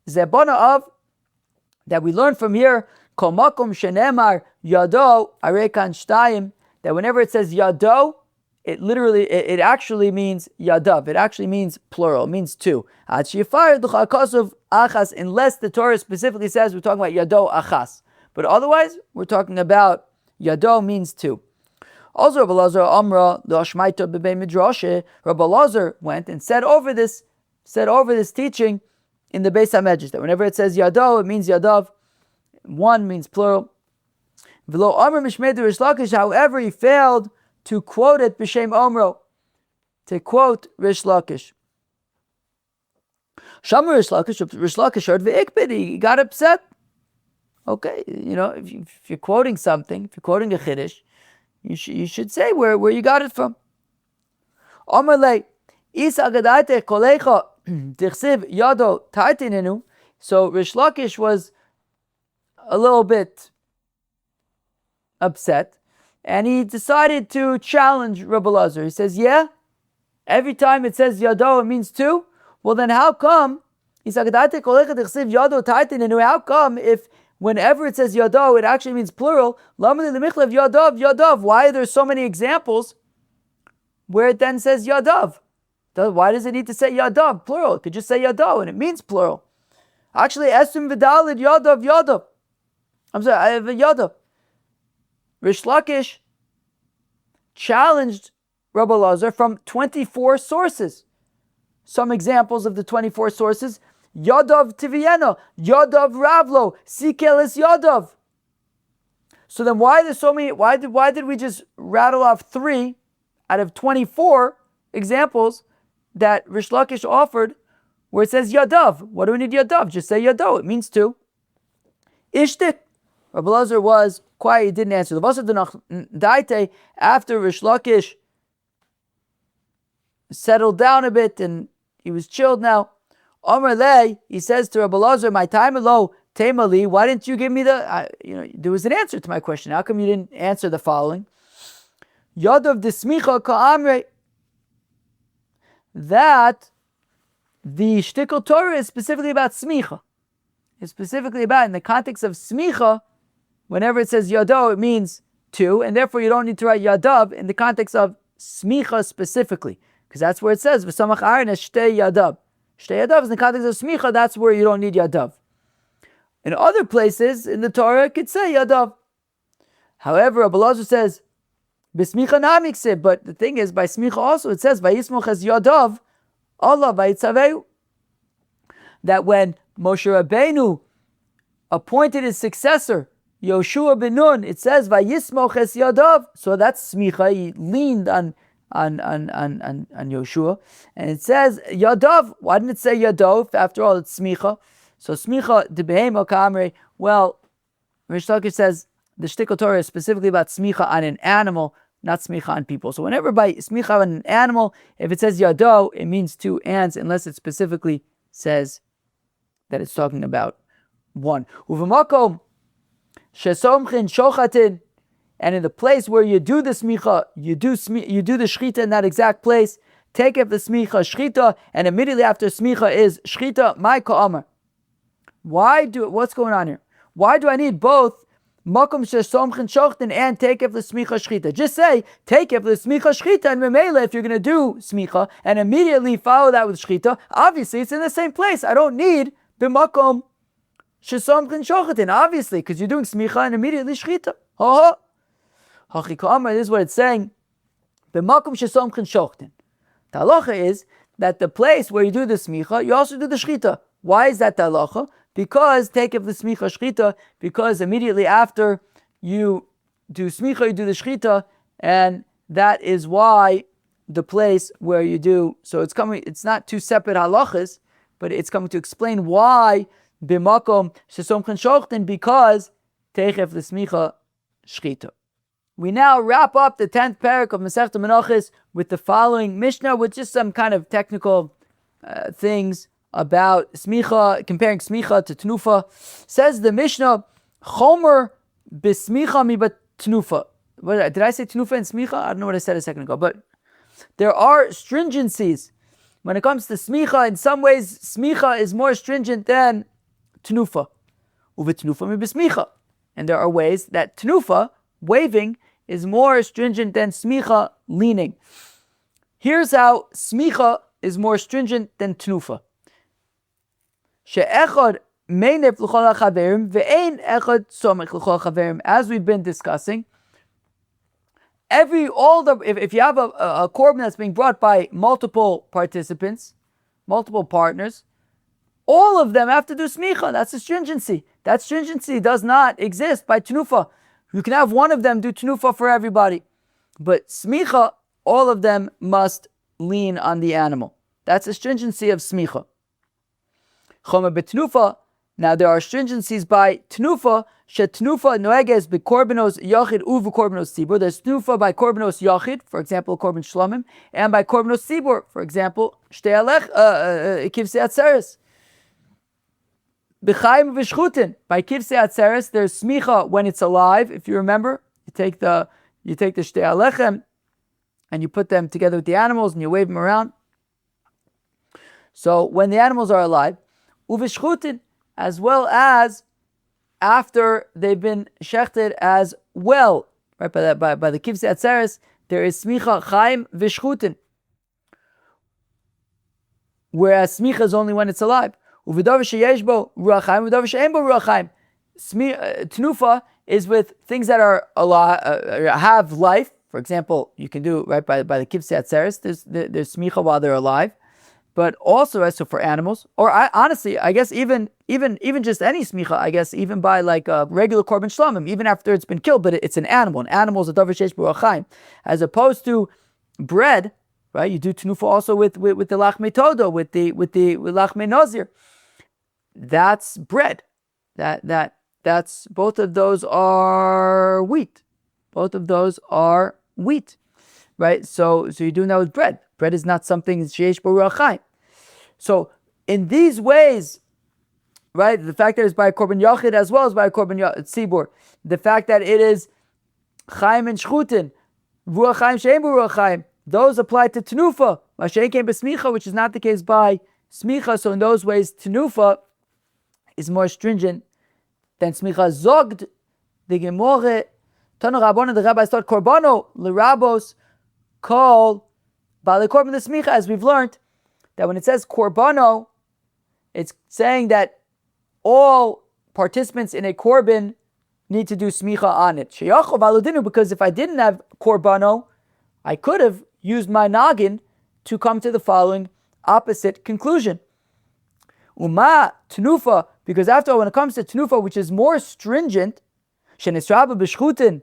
Zebana of, that we learn from here, kol makom shenemar yado arekan shtayim, that whenever it says yado, it actually means yadav. It actually means plural. It means two. Unless the Torah specifically says we're talking about yado achas. But otherwise, we're talking about yado means two. Also, Rabbi Lazar Amra, the Ashmaita b'bei midrashe, Rabbi Lazar went and said over this teaching in the Beis HaMedrash, that whenever it says yado, it means yadav. One means plural. V'lo Amr mishmei Rish Lakish, however, he failed to quote it b'shem Omro, to quote Rish Lakish. Shamar Rish Lakish heard v'ikbid, he got upset. Okay, if you're quoting something, if you're quoting a chiddush, you should say where you got it from. Omar le is agadaite kolecha tichsiv yado taitinenu. So Rish Lakish was a little bit upset, and he decided to challenge Rabbi Lazar. He says, yeah, every time it says yado, it means two. Well, then how come? How come if whenever it says yado, it actually means plural? Why are there so many examples where it then says yadav? Why does it need to say yadav, plural? It could just say yado, and it means plural. Actually, esim v'dalid yadav. I'm sorry, I have a yadav. Rish Lakish challenged Rabbi Lazar from 24 sources. Some examples of the 24 sources: Yadav Tivieno, Yadav Ravlo, Sikelis Yadav. So then, why there's so many? Why did we just rattle off 3 out of 24 examples that Rish Lakish offered, where it says Yadav? What do we need Yadav? Just say Yado. It means two. Ishtik. Rabbi Lazar was quiet, he didn't answer. After Rish Lakish settled down a bit and he was chilled now, Omer Lei, he says to Rabbi Lazar, my time low, Temali, why didn't you give me there was an answer to my question. How come you didn't answer the following? Yadav Smicha Ka'amre, that the Shtikl Torah is specifically about Smicha. It's specifically about, in the context of Smicha, whenever it says Yado, it means two, and therefore you don't need to write Yadav in the context of Smicha specifically, because that's where it says V'samach Aaron es Shtei Yadav. Shtei Yadav is in the context of Smicha, that's where you don't need Yadav. In other places in the Torah, it could say Yadav. However, Rabbi Lazar says, B'smicha namikseh. But the thing is, by smicha also, it says, Vayismoch es yadav, Allah vayitzavehu. That when Moshe Rabbeinu appointed his successor, Yoshua ben Nun, it says, Vayismoch es yadav. So that's smicha. He leaned on Yoshua. And it says yadav. Why didn't it say yadov? After all, it's smicha. So smicha de behema kamre. Well, Rish Lakish says the Shtikl Torah is specifically about smicha on an animal, not smicha on people. So whenever by smicha on an animal, if it says yado, it means two ants, unless it specifically says that it's talking about one. Uvamakom shesomchin shochatin, and in the place where you do the smicha, you do the shchita in that exact place. Take up the smicha shchita, and immediately after smicha is shchita. My ka'amar. What's going on here? Why do I need both makom shesomchin shochatin and take up the smicha shchita? Just say take up the smicha shchita, and memela if you're going to do smicha, and immediately follow that with shchita. Obviously, it's in the same place. I don't need b'makom shesomchin shochatin. Obviously, because you're doing smicha and immediately shchita. This is what it's saying. B'makom shesomchin shochatin. The halacha is that the place where you do the smicha, you also do the shchita. Why is that the halacha? Because take of the smicha shchita, because immediately after you do smicha, you do the shchita, and that is why the place where you do. So it's not two separate halachas, but it's coming to explain why b'makom shesomchin shochatin, because take of the smicha shchita. We now wrap up the 10th parak of Masechta Menachos with the following Mishnah, with just some kind of technical things about smicha, comparing smicha to tnufa. Says the Mishnah, Chomer b'smicha mi b'tnufa. Did I say tnufa and smicha? I don't know what I said a second ago, but there are stringencies when it comes to smicha. In some ways, smicha is more stringent than tnufa. Uv'tnufa mi b'smicha. And there are ways that tnufa, waving, is more stringent than smicha, leaning. Here's how smicha is more stringent than tnufa. She'echad meinef l'chol hachaverim ve'ein echad somech l'chol hachaverim. As we've been discussing, if you have a Korbin that's being brought by multiple participants, multiple partners, all of them have to do smicha. That's a stringency. That stringency does not exist by tnufa. You can have one of them do tnufa for everybody. But smicha, all of them must lean on the animal. That's the stringency of smicha. Chomer betnufa. Now there are stringencies by tnufa. Shetnufa noeges bekorbanos yachid uvu korbanos tzibur. There's tnufa by korbanos yachid, for example, korban shlomim, and by korbanos tzibur, for example, shtei alech kivsei atzeres. B'chaim v'shchutin. By kivsei atzeres, there's smicha when it's alive. If you remember, you take the shtei alechem and you put them together with the animals and you wave them around. So when the animals are alive, uv'shchutin, as well as after they've been shechted as well, right? By the kivsei atzeres, there is smicha chaim v'shchutin, whereas smicha is only when it's alive. Tnufa is with things that are alive, have life. For example, you can do right by the kivsei atzeres. There's smicha while they're alive, but also so for animals, or honestly, I guess even just any smicha. I guess even by like a regular korban shlomim, even after it's been killed, but it's an animal. An animal is a davar sheish b'ruach chaim, as opposed to bread. Right, you do tnufa also with the lachmei todo, with lachmei nazir. That's bread. That's both of those are wheat. Both of those are wheat, right? So you're doing that with bread. Bread is not something sheish b'ruach chaim. So in these ways, right, the fact that it's by a korban yachid as well as by a korban tzibur, the fact that it is chaim and shchutin, ruach chaim she'ein b'ruach chaim, those apply to tenufa, mashein kein b'smicha, which is not the case by smicha. So in those ways, tenufa is more stringent than smicha. Zogd the gemore tanu rabbanon, the rabbis taught korbano l'rabos call ba'alei korban the smicha. As we've learned that when it says korbano, it's saying that all participants in a korbin need to do smicha on it. Sheyachol valudinu, because if I didn't have korbano, I could have used my noggin to come to the following opposite conclusion. Uma tenufa, because after all, when it comes to tenufa, which is more stringent, shenisraba b'shchutin,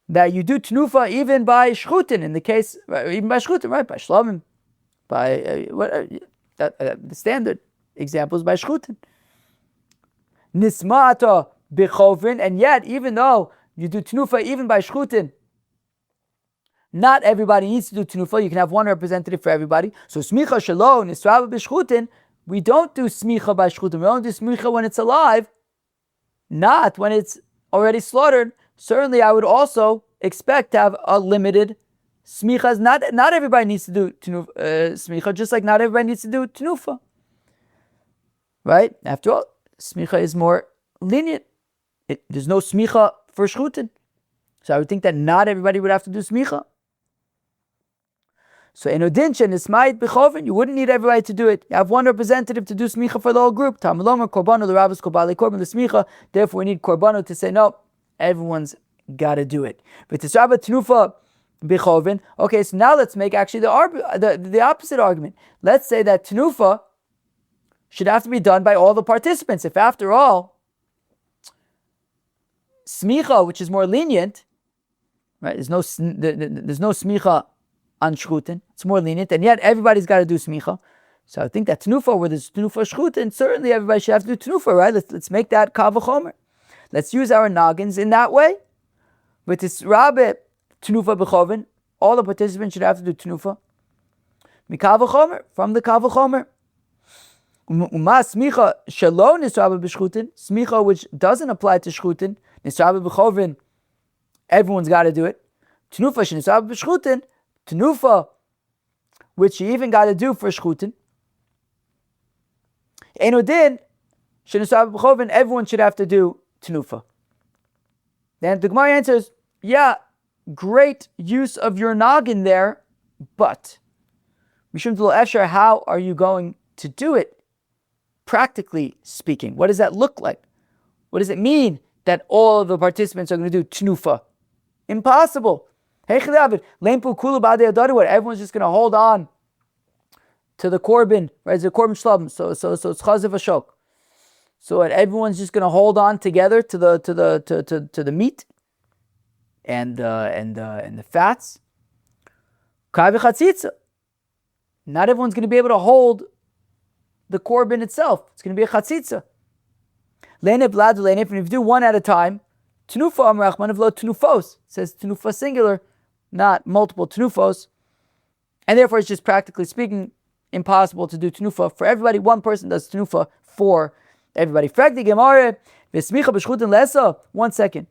that you do tenufa even by shchutin, in the case, even by shchutin, right? By shlamim, by the standard example is by shchutin. Nismata b'chovrin, and yet, even though you do tenufa even by shchutin, not everybody needs to do tenufa. You can have one representative for everybody. So smicha shalom nisraba b'shchutin, we don't do smicha by shchutin. We only do smicha when it's alive, not when it's already slaughtered. Certainly, I would also expect to have a limited smicha. Not everybody needs to do smicha, just like not everybody needs to do tenufa. Right? After all, smicha is more lenient. There's no smicha for shchutin. So I would think that not everybody would have to do smicha. So enodinchen ismayit b'chovin, you wouldn't need everybody to do it. You have one representative to do smicha for the whole group. Tamalomer korbano l'ravos kobali korbin l'smicha. Therefore, we need korbano to say no. Everyone's got to do it. But tisraba tenufa b'chovin. Okay, so now let's make actually the opposite argument. Let's say that tenufa should have to be done by all the participants. If after all, smicha, which is more lenient, right? There's no smicha on shchutin. It's more lenient, and yet everybody's got to do smicha. So I think that tenufa, where there's tenufa shchutin, certainly everybody should have to do tenufa, right? Let's make that kal v'chomer. Let's use our noggins in that way. With this rabbe tenufa b'chovin, all the participants should have to do tenufa. Mikal v'chomer, from the kal v'chomer. Uma smicha shalom nisraba b'shchutin, smicha which doesn't apply to shchutin, nisraba b'chovin, everyone's got to do it. Tenufa shenisraba b'shchutin, tenufa which you even got to do for shchutin. Enodin shenisraba b'chovin, everyone should have to do tenufa. Then the Gemara answers, yeah, great use of your noggin there, but Mishum D'lo Efshar, how are you going to do it? Practically speaking, what does that look like? What does it mean that all of the participants are going to do tenufa? Impossible. Everyone's just going to hold on to the Korbin, right? It's a Korbin shlabim, so it's chazav ashok. So everyone's just going to hold on together to the meat and the fats. Not everyone's going to be able to hold the Korbin itself. It's going to be a chatzitza. And if you do one at a time, tenufa amrachman of lo tenufos. It says tenufa singular, not multiple tenufos. And therefore, it's just practically speaking impossible to do tenufa for everybody. One person does tenufa for everybody. 1 second.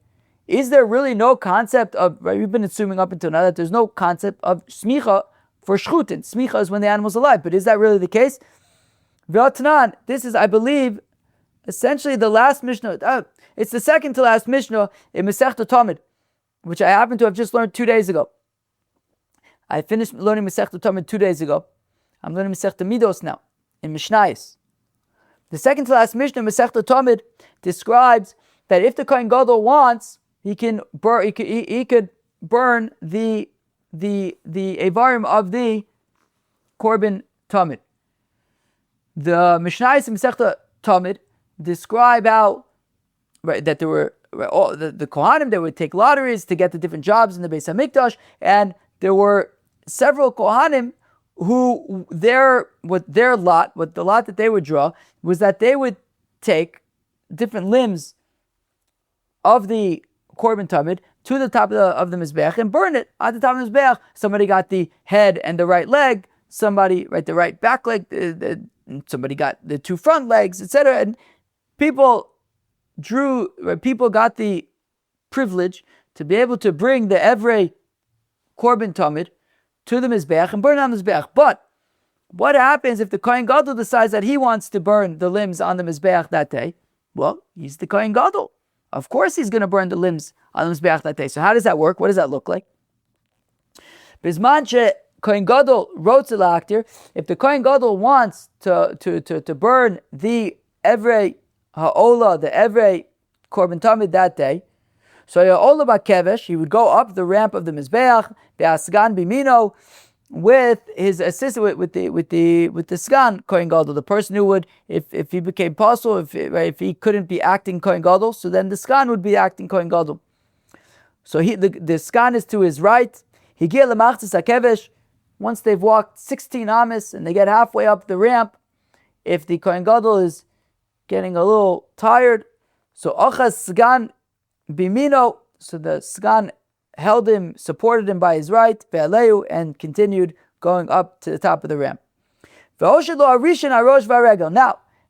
Is there really no concept of, right, we've been assuming up until now that there's no concept of smicha for shchutin. Smicha is when the animal's alive, but is that really the case? This is, I believe, essentially the last Mishnah. It's the second to last Mishnah in Masechta Talmud, which I happen to have just learned 2 days ago. I finished learning Masechta Talmud 2 days ago. I'm learning Masechta Midos now in Mishnayos. The second to last Mishnah, Masechta Talmud, describes that if the Kohen Gadol wants, he could burn the avarim of the Korbin Talmud. The Mishnayos in Masechta Talmud describe how, right, that there were all the Kohanim, they would take lotteries to get the different jobs in the Beis HaMikdash, and there were several Kohanim who the lot that they would draw was that they would take different limbs of the Korbin Talmud to the top of the Mizbeach and burn it at the top of the Mizbeach. Somebody got the head and the right leg, somebody, right, the right back leg, somebody got the two front legs, etc. And people got the privilege to be able to bring the Evrei Korbin Talmud to the Mizbeach and burn on the Mizbeach. But what happens if the Kohen Gadol decides that he wants to burn the limbs on the Mizbeach that day? Well, he's the Kohen Gadol. Of course he's going to burn the limbs on the Mizbeach that day. So how does that work? What does that look like? Bizman she Kohen Gadol wrote to the if the Kohen Gadol wants to burn the Evrei Ha'ola, the Evrei Korbin Tamid that day. So Ya'ol Kevesh, he would go up the ramp of the Mizbeach, Be'asgan Bimino, with his assistant, with the Sgan Kohen Gadol, the person who would, if he became apostle, if he couldn't be acting Kohen Gadol, so then the Sgan would be acting Kohen Gadol. So the Sgan is to his right. He get Lemachzis HaKevesh. Once they've walked 16 amis and they get halfway up the ramp, if the Kohen Gadol is getting a little tired, so Achaz Sgan Bimino, so the Sgan held him, supported him by his right, ve'aleu, and continued going up to the top of the ramp. Now,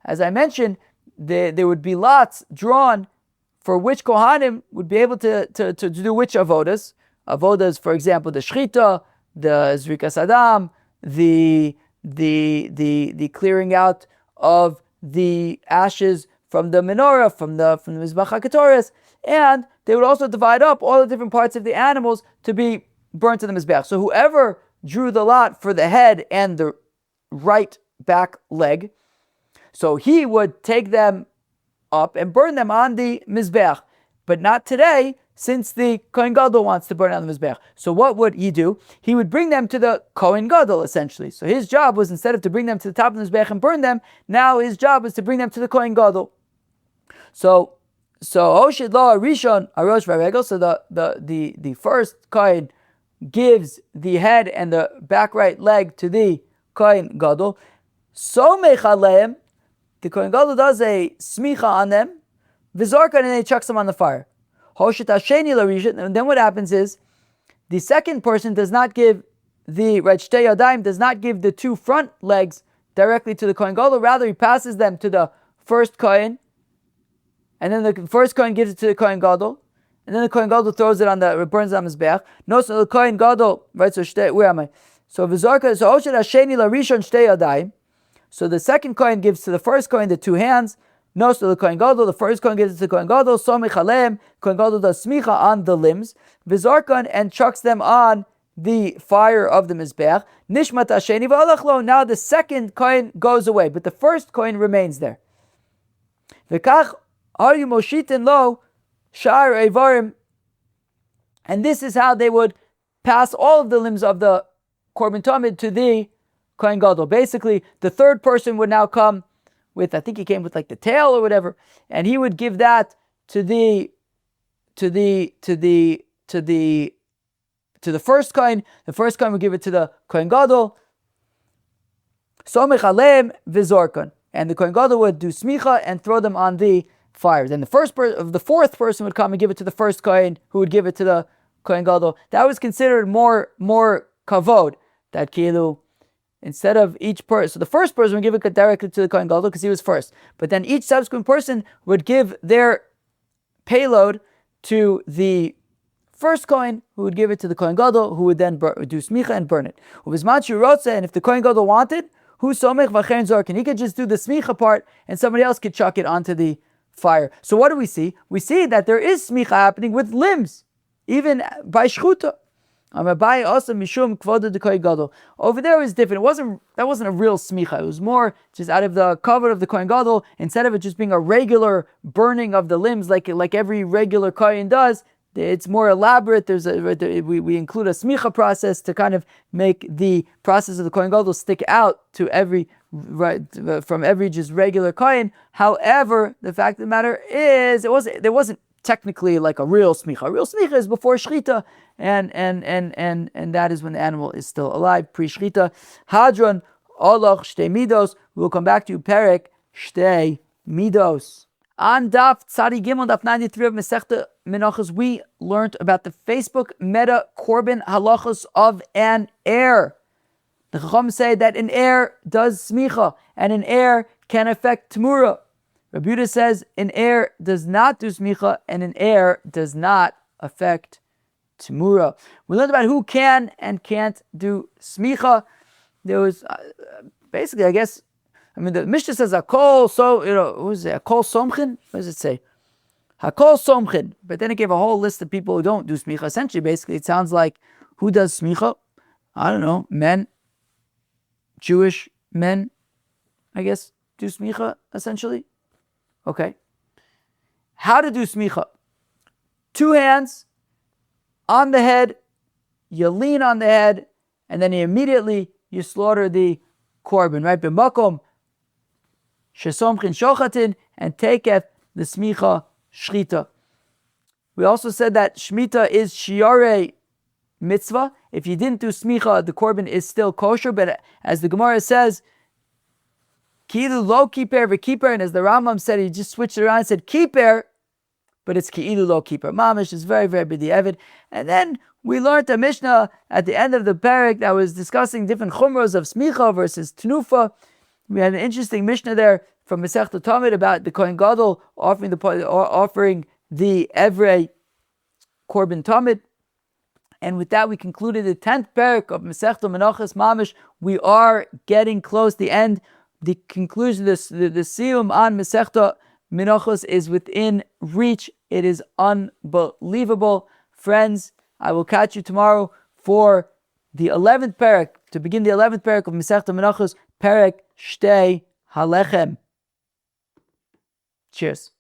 as I mentioned, there would be lots drawn for which Kohanim would be able to do which avodas. Avodas, for example, the shchita, the zrikas adam, the clearing out of the ashes from the menorah, from the mizbach hakatoris, and they would also divide up all the different parts of the animals to be burnt to the mizbech. So whoever drew the lot for the head and the right back leg, so he would take them up and burn them on the mizbech. But not today, since the Kohen Gadol wants to burn on the mizbech. So what would he do? He would bring them to the Kohen Gadol, essentially. So his job was, instead of to bring them to the top of the mizbech and burn them, now his job was to bring them to the Kohen Gadol. So Oshid Lo Arishon Arosh Varegel. So the first Kohen gives the head and the back right leg to the Kohen Gadol. Semicha Aleim, the Kohen Gadol does a smicha on them, v'zorkan, and he chucks them on the fire. Hoshit Hasheni Larishon, and then what happens is the second person does not give the Shtei Yadayim, does not give the two front legs directly to the Kohen Gadol. Rather, he passes them to the first Kohen. And then the first Kohen gives it to the Kohen Gadol, and then the Kohen Gadol throws it burns it on his back. No, so the Kohen Gadol, right? So where am I? So v'zorka, so Oshel Hasheni LaRishon Shtei Yadayim. So the second Kohen gives to the first Kohen the two hands. No, so the Kohen Gadol, the first Kohen gives it to the Kohen Gadol. Semicha Aleim, Kohen Gadol does smicha on the limbs, v'zorkan, and chucks them on the fire of the mizbeach. Nishmat Hasheni v'alachlo. Now the second Kohen goes away, but the first Kohen remains there. V'kach Are you moshitin lo shar evarim? And this is how they would pass all of the limbs of the Korbin Tamid to the Kohen Gadol. Basically, the third person would now come with, I think he came with like the tail or whatever, and he would give that to the first Kohen. The first Kohen would give it to the Kohen Gadol. Somich aleim v'zorkan, and the Kohen Gadol would do smicha and throw them on the fire. Then the fourth person would come and give it to the first Kohen, who would give it to the Kohen Gadol. That was considered more kavod. That kilu, instead of each person, so the first person would give it directly to the Kohen Gadol because he was first. But then each subsequent person would give their payload to the first Kohen, who would give it to the Kohen Gadol, who would then do smicha and burn it. And if the Kohen Gadol wanted, who somech v'chein zorkin, he could just do the smicha part, and somebody else could chuck it onto the fire. So what do we see? We see that there is smicha happening with limbs, even by shchuta. Over there was different. That wasn't a real smicha. It was more just out of the cover of the Kohen Gadol. Instead of it just being a regular burning of the limbs, like every regular Kohen does, it's more elaborate. We include a smicha process to kind of make the process of the Kohen Gadol stick out to from every just regular Kohen. However, the fact of the matter is, there wasn't technically like a real smicha. A real smicha is before shchita, and that is when the animal is still alive, pre-shchita. Hadron olach shtei midos. We'll come back to Perek shtei midos. On Daf Tzadi Gimel, Daf 93 of Masechta Menachos, we learned about the Facebook meta Korbin halachos of an heir. The Chacham say that an heir does smicha, and an heir can affect Tmura. Rabbi Yehuda says an heir does not do smicha, and an heir does not affect Tmura. We learned about who can and can't do smicha. There was basically, I guess, the Mishnah says Hakol, what is it? Hakol Somchin? What does it say? Hakol Somchin. But then it gave a whole list of people who don't do smicha. Essentially, basically, it sounds like who does smicha? I don't know, men, Jewish men, I guess, do smicha, essentially. Okay. how to do smicha. 2 hands on the head, you lean on the head, and then immediately you slaughter the Korbin, right? B'makom shesomchin shochatin, and taketh the smicha shchita. We also said that shmita is shiarei mitzvah. If you didn't do smicha, the Korbin is still kosher, but as the Gemara says, ki'ilu lo kiper v'kiper, and as the Rambam said, he just switched it around and said kiper, but it's ki'ilu lo kiper. Mamish is very, very b'di'evid. And then we learned a Mishnah at the end of the parak that was discussing different chumros of smicha versus tenufa. We had an interesting Mishnah there from Masechta Talmud about the Kohen Gadol offering the Evrei Korbin Talmud. And with that, we concluded the 10th parak of Masechta Menachos Mamish. We are getting close. The end, the conclusion, the siyum on Masechta Menachos is within reach. It is unbelievable. Friends, I will catch you tomorrow for the 11th parak, to begin the 11th parak of Masechta Menachos, parak Shtei Halechem. Cheers.